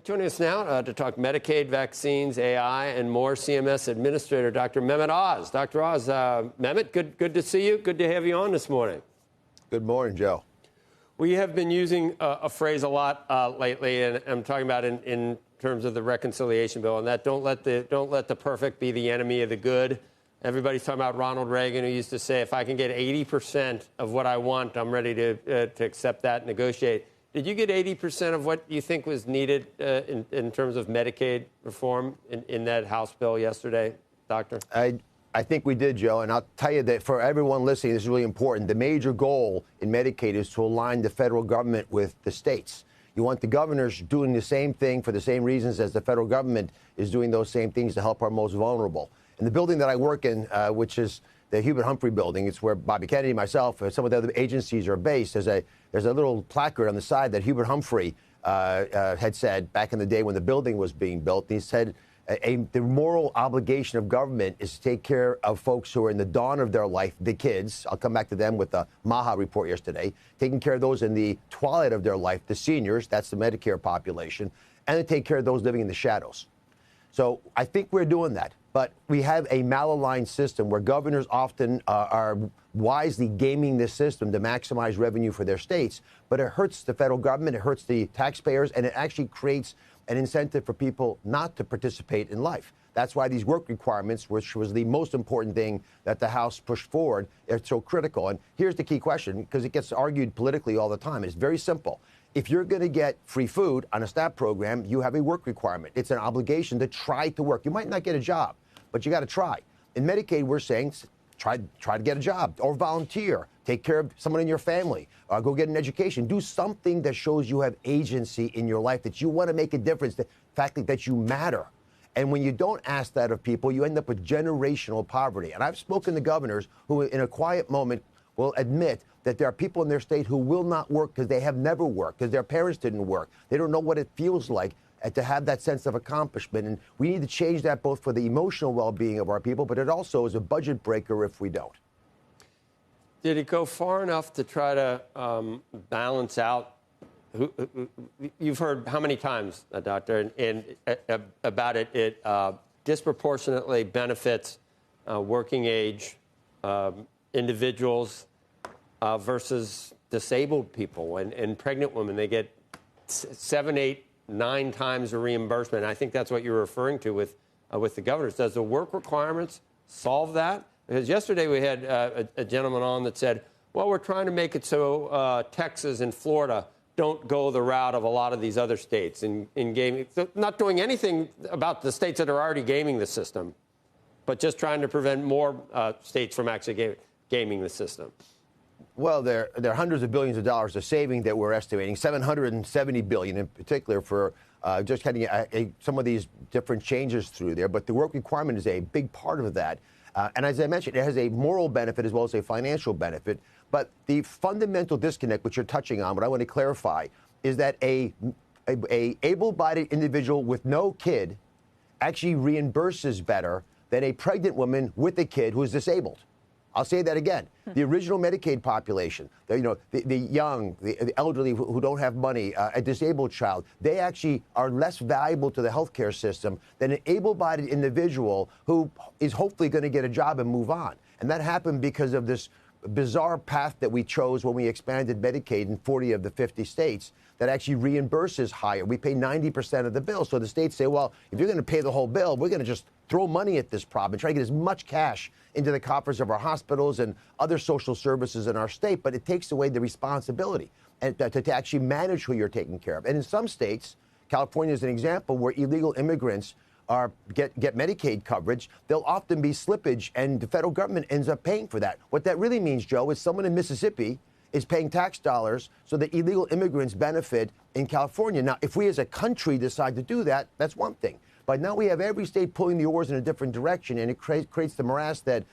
Joining us now to talk Medicaid, vaccines, AI, and more, CMS Administrator Dr. Mehmet Oz. Dr. Oz, Mehmet, good to see you. Good to have you on this morning. Good morning, Joe. We have been using a phrase a lot lately, and I'm talking about in terms of the reconciliation bill, and that don't let the perfect be the enemy of the good. Everybody's talking about Ronald Reagan, who used to say, if I can get 80% of what I want, I'm ready to accept that and negotiate. Did you get 80% of what you think was needed in terms of Medicaid reform in that House bill yesterday, Doctor? I think we did, Joe, and I'll tell you that for everyone listening, this is really important. The major goal in Medicaid is to align the federal government with the states. You want the governors doing the same thing for the same reasons as the federal government is doing those same things to help our most vulnerable. In the building that I work in, which is the Hubert Humphrey building, it's where Bobby Kennedy, myself, and some of the other agencies are based. There's a little placard on the side that Hubert Humphrey had said back in the day when the building was being built. And he said the moral obligation of government is to take care of folks who are in the dawn of their life, the kids. I'll come back to them with the MAHA report yesterday. Taking care of those in the twilight of their life, the seniors, that's the Medicare population, and to take care of those living in the shadows. So I think we're doing that. But we have a malaligned system where governors often are wisely gaming this system to maximize revenue for their states. But it hurts the federal government, it hurts the taxpayers, and it actually creates an incentive for people not to participate in life. That's why these work requirements, which was the most important thing that the House pushed forward, are so critical. And here's the key question, because it gets argued politically all the time. It's very simple. If you're going to get free food on a SNAP program, you have a work requirement. It's an obligation to try to work. You might not get a job, but you got to try. In Medicaid, we're saying try to get a job or volunteer, take care of someone in your family, go get an education, do something that shows you have agency in your life, that you want to make a difference, the fact that you matter. And when you don't ask that of people, you end up with generational poverty. And I've spoken to governors who, in a quiet moment, will admit that there are people in their state who will not work because they have never worked, because their parents didn't work. They don't know what it feels like to have that sense of accomplishment. And we need to change that both for the emotional well-being of our people, but it also is a budget breaker if we don't. Did it go far enough to try to balance out? You've heard how many times, Doctor, about it? It disproportionately benefits working age individuals versus disabled people and pregnant women. They get 7, 8, 9 times the reimbursement. And I think that's what you're referring to with the governors. Does the work requirements solve that? Because yesterday we had a gentleman on that said, well, we're trying to make it so Texas and Florida don't go the route of a lot of these other states in gaming. Not doing anything about the states that are already gaming the system, but just trying to prevent more states from actually gaming the system. Well, there are hundreds of billions of dollars of saving that we're estimating, $770 billion in particular for just getting some of these different changes through there. But the work requirement is a big part of that. And as I mentioned, it has a moral benefit as well as a financial benefit. But the fundamental disconnect, which you're touching on, what I want to clarify, is that a able-bodied individual with no kid actually reimburses better than a pregnant woman with a kid who is disabled. I'll say that again. The original Medicaid population, the young, the elderly who don't have money, a disabled child, they actually are less valuable to the healthcare system than an able-bodied individual who is hopefully going to get a job and move on. And that happened because of this bizarre path that we chose when we expanded Medicaid in 40 of the 50 states that actually reimburses higher. We pay 90% of the bill. So the states say, well, if you're going to pay the whole bill, we're going to just throw money at this problem and try to get as much cash into the coffers of our hospitals and other social services in our state. But it takes away the responsibility and to actually manage who you're taking care of. And in some states, California is an example where illegal immigrants get Medicaid coverage. There'll often be slippage, and the federal government ends up paying for that. What that really means, Joe, is someone in Mississippi is paying tax dollars so that illegal immigrants benefit in California. Now, if we as a country decide to do that, that's one thing. But now we have every state pulling the oars in a different direction, and it creates the morass that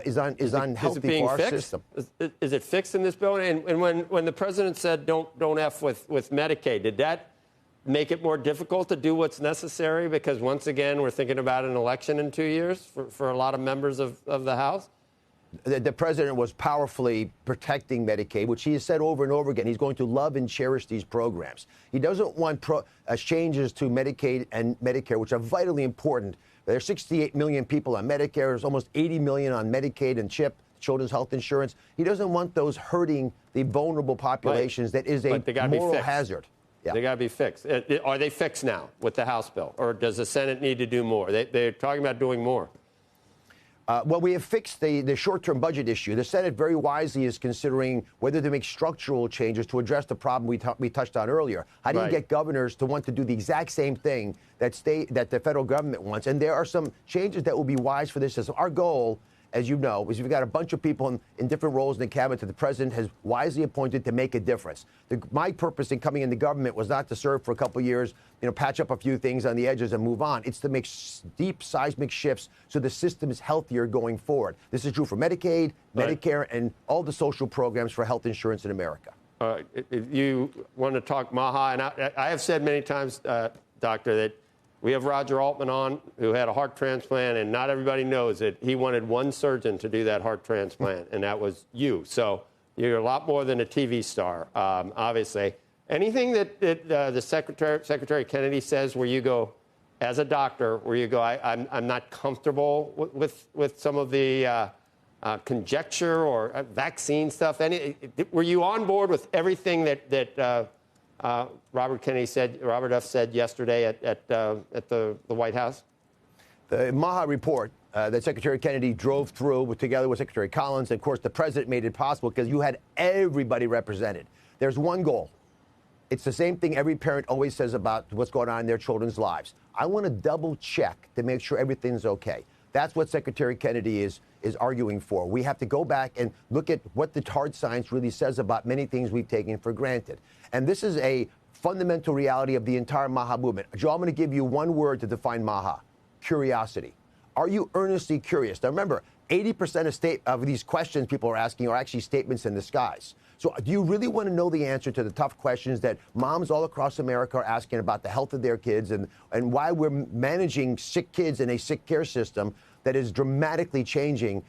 is unhealthy for our system. Is it fixed in this bill? And when the president said don't F with Medicaid, did that make it more difficult to do what's necessary? Because once again, we're thinking about an election in 2 years for a lot of members of the House. the president was powerfully protecting Medicaid, which he has said over and over again. He's going to love and cherish these programs. He doesn't want changes to Medicaid and Medicare, which are vitally important. There are 68 million people on Medicare. There's almost 80 million on Medicaid and CHIP, Children's Health Insurance. He doesn't want those hurting the vulnerable populations. That is a moral hazard. Yeah. They got to be fixed. Are they fixed now with the House bill, or does the Senate need to do more? They're talking about doing more. Well, we have fixed the short-term budget issue. The Senate very wisely is considering whether to make structural changes to address the problem we touched on earlier. How do you get governors to want to do the exact same thing that the federal government wants? And there are some changes that will be wise for this system. Our goal, as you know, is we've got a bunch of people in different roles in the cabinet that the president has wisely appointed to make a difference. My purpose in coming into government was not to serve for a couple of years, patch up a few things on the edges and move on. It's to make deep seismic shifts so the system is healthier going forward. This is true for Medicaid, Medicare, and all the social programs for health insurance in America. If you want to talk Maha, and I have said many times, Doctor, that we have Roger Altman on, who had a heart transplant, and not everybody knows that he wanted one surgeon to do that heart transplant, and that was you. So you're a lot more than a TV star, obviously. Anything that the Secretary Kennedy says where you go, as a doctor, where you go, I'm not comfortable with some of the conjecture or vaccine stuff. Were you on board with everything that Robert F. said yesterday at the White House? The Maha report that Secretary Kennedy drove through together with Secretary Collins. And of course, the president made it possible because you had everybody represented. There's one goal. It's the same thing every parent always says about what's going on in their children's lives. I want to double check to make sure everything's okay. That's what Secretary Kennedy is arguing for. We have to go back and look at what the hard science really says about many things we've taken for granted. And this is a fundamental reality of the entire Maha movement. Joe, I'm going to give you one word to define Maha: curiosity. Are you earnestly curious? Now, remember, 80% of these questions people are asking are actually statements in disguise. So do you really want to know the answer to the tough questions that moms all across America are asking about the health of their kids and why we're managing sick kids in a sick care system that is dramatically changing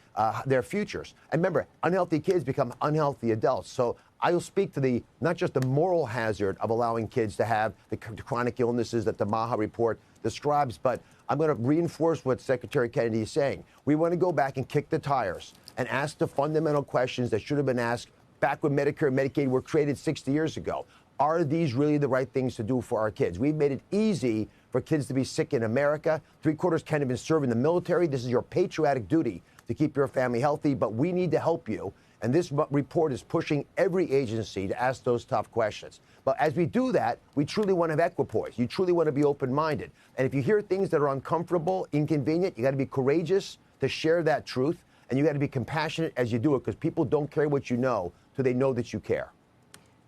their futures? And remember, unhealthy kids become unhealthy adults. So I will speak to not just the moral hazard of allowing kids to have the chronic illnesses that the Maha report describes, but I'm going to reinforce what Secretary Kennedy is saying. We want to go back and kick the tires and ask the fundamental questions that should have been asked back when Medicare and Medicaid were created 60 years ago. Are these really the right things to do for our kids? We've made it easy for kids to be sick in America. 3/4 can't even serve in the military. This is your patriotic duty to keep your family healthy, but we need to help you. And this report is pushing every agency to ask those tough questions. But as we do that, we truly want to have equipoise. You truly want to be open-minded. And if you hear things that are uncomfortable, inconvenient, you got to be courageous to share that truth. And you got to be compassionate as you do it, because people don't care what you know till they know that you care.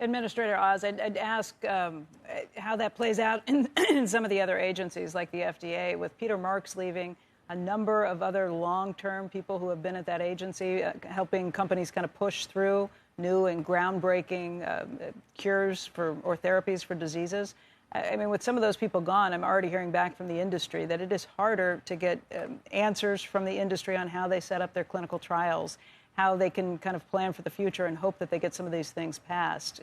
Administrator Oz, I'd ask how that plays out in some of the other agencies like the FDA, with Peter Marks leaving, a number of other long-term people who have been at that agency helping companies kind of push through new and groundbreaking cures or therapies for diseases. I mean, with some of those people gone, I'm already hearing back from the industry that it is harder to get answers from the industry on how they set up their clinical trials, how they can kind of plan for the future and hope that they get some of these things passed.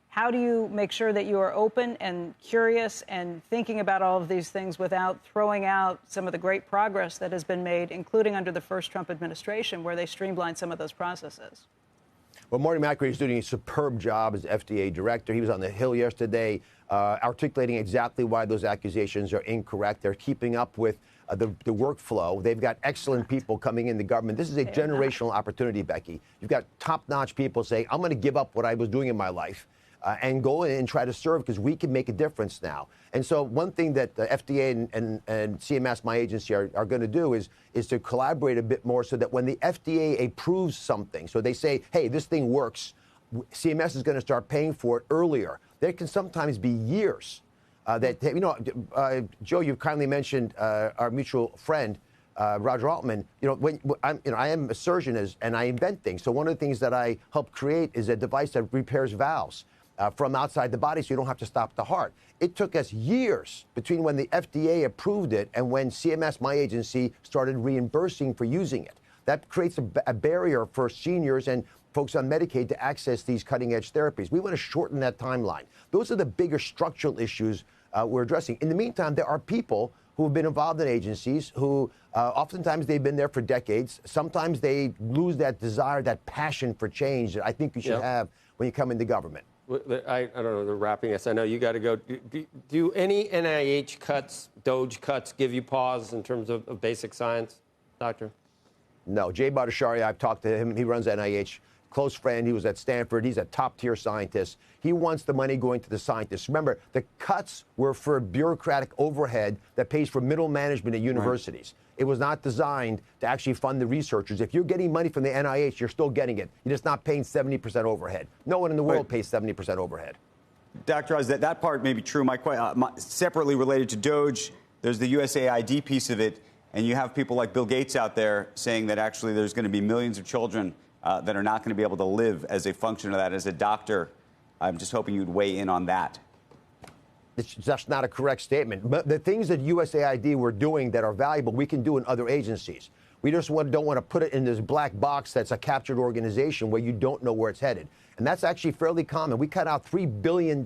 How do you make sure that you are open and curious and thinking about all of these things without throwing out some of the great progress that has been made, including under the first Trump administration, where they streamlined some of those processes? Well, Marty Makary is doing a superb job as FDA director. He was on the Hill yesterday articulating exactly why those accusations are incorrect. They're keeping up with the workflow. They've got excellent people coming into government. This is a generational opportunity, Becky. You've got top-notch people saying, I'm going to give up what I was doing in my life and go in and try to serve, because we can make a difference now. And so one thing that the FDA and CMS, my agency, are going to do is to collaborate a bit more, so that when the FDA approves something, so they say, hey, this thing works, CMS is going to start paying for it earlier. There can sometimes be years Joe, you've kindly mentioned our mutual friend, Roger Altman. I am a surgeon and I invent things. So one of the things that I help create is a device that repairs valves from outside the body, so you don't have to stop the heart. It took us years between when the FDA approved it and when CMS, my agency, started reimbursing for using it. That creates a barrier for seniors and folks on Medicaid to access these cutting-edge therapies. We want to shorten that timeline. Those are the bigger structural issues we're addressing. In the meantime, there are people who have been involved in agencies who oftentimes they've been there for decades. Sometimes they lose that desire, that passion for change that I think you should have when you come into government. I don't know, they're wrapping us. I know you got to go. Do any NIH cuts, DOGE cuts, give you pause in terms of basic science, Doctor? No. Jay Bhattacharya, I've talked to him. He runs NIH. Close friend. He was at Stanford. He's a top-tier scientist. He wants the money going to the scientists. Remember, the cuts were for bureaucratic overhead that pays for middle management at universities. Right. It was not designed to actually fund the researchers. If you're getting money from the NIH, you're still getting it. You're just not paying 70% overhead. No one in the world pays 70% overhead. Dr. Oz, that part may be true. Separately related to DOGE, there's the USAID piece of it, and you have people like Bill Gates out there saying that actually there's going to be millions of children that are not going to be able to live as a function of that. As a doctor, I'm just hoping you'd weigh in on that. It's just not a correct statement. But the things that USAID were doing that are valuable, we can do in other agencies. We just don't want to put it in this black box that's a captured organization where you don't know where it's headed. And that's actually fairly common. We cut out $3 billion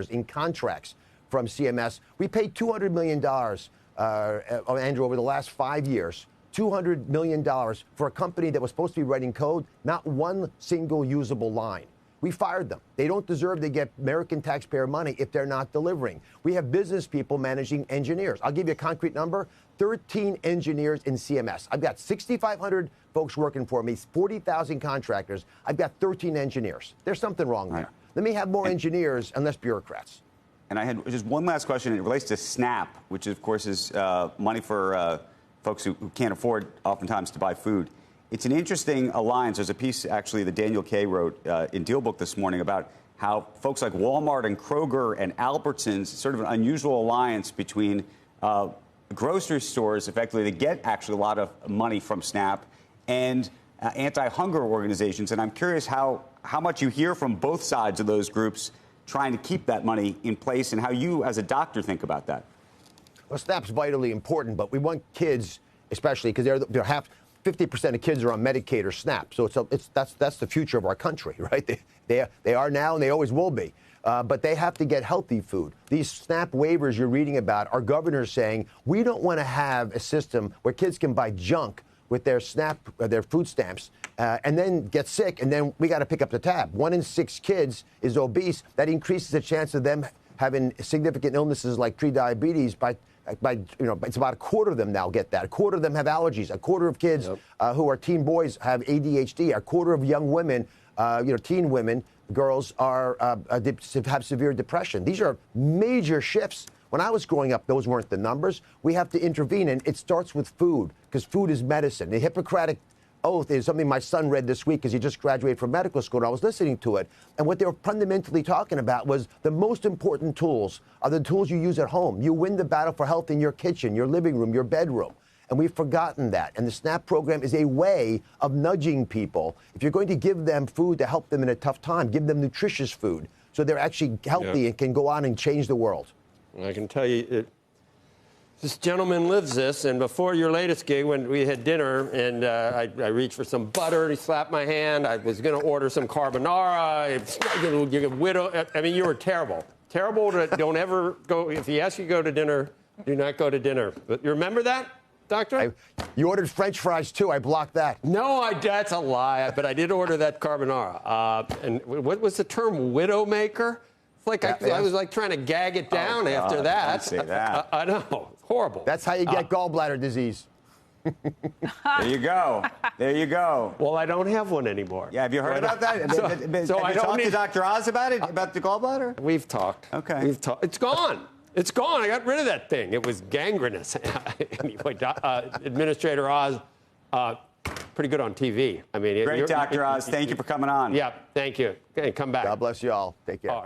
in contracts from CMS. We paid $200 million, Andrew, over the last 5 years. $200 million for a company that was supposed to be writing code, not one single usable line. We fired them. They don't deserve to get American taxpayer money if they're not delivering. We have business people managing engineers. I'll give you a concrete number, 13 engineers in CMS. I've got 6,500 folks working for me, 40,000 contractors. I've got 13 engineers. There's something wrong there. Let me have more engineers and less bureaucrats. And I had just one last question. It relates to SNAP, which, of course, is money for folks who can't afford oftentimes to buy food. It's an interesting alliance. There's a piece, actually, that Daniel Kaye wrote in DealBook this morning about how folks like Walmart and Kroger and Albertsons, sort of an unusual alliance between grocery stores, effectively, that get actually a lot of money from SNAP, and anti-hunger organizations. And I'm curious how much you hear from both sides of those groups trying to keep that money in place, and how you, as a doctor, think about that. Well, SNAP's vitally important, but we want kids, especially because they're 50% of kids are on Medicaid or SNAP. So that's the future of our country, right? They are now and they always will be. But they have to get healthy food. These SNAP waivers you're reading about are governors saying we don't want to have a system where kids can buy junk with their SNAP, their food stamps, and then get sick, and then we got to pick up the tab. 1 in 6 kids is obese. That increases the chance of them having significant illnesses like prediabetes by it's about a quarter of them now get that. A quarter of them have allergies. A quarter of kids who are teen boys have ADHD. A quarter of young women, teen women, girls have severe depression. These are major shifts. When I was growing up, those weren't the numbers. We have to intervene, and it starts with food, because food is medicine. The Hippocratic Oath is something my son read this week because he just graduated from medical school, and I was listening to it. And what they were fundamentally talking about was the most important tools are the tools you use at home. You win the battle for health in your kitchen, your living room, your bedroom. And we've forgotten that. And the SNAP program is a way of nudging people. If you're going to give them food to help them in a tough time, give them nutritious food so they're actually healthy and can go on and change the world. I can tell you, this gentleman lives this, and before your latest gig, when we had dinner, and I reached for some butter, and he slapped my hand. I was going to order some carbonara. You're a widow. I mean, you were terrible. Terrible. Don't ever go. If he asks you to go to dinner, do not go to dinner. But you remember that, Doctor? You ordered French fries, too. I blocked that. No, that's a lie. But I did order that carbonara. And what was the term, widowmaker? It's like I was like trying to gag it down after that. Don't say that. I know. Horrible. That's how you get gallbladder disease. There you go. There you go. Well, I don't have one anymore. Yeah, have you heard about that? So have you talked to Dr. Oz about it, about the gallbladder? We've talked. Okay. We've talked. It's gone. It's gone. I got rid of that thing. It was gangrenous. Anyway, Administrator Oz, pretty good on TV. I mean, great, Dr. Oz. Thank you for coming on. Yeah, thank you. Okay, come back. God bless you all. Take care.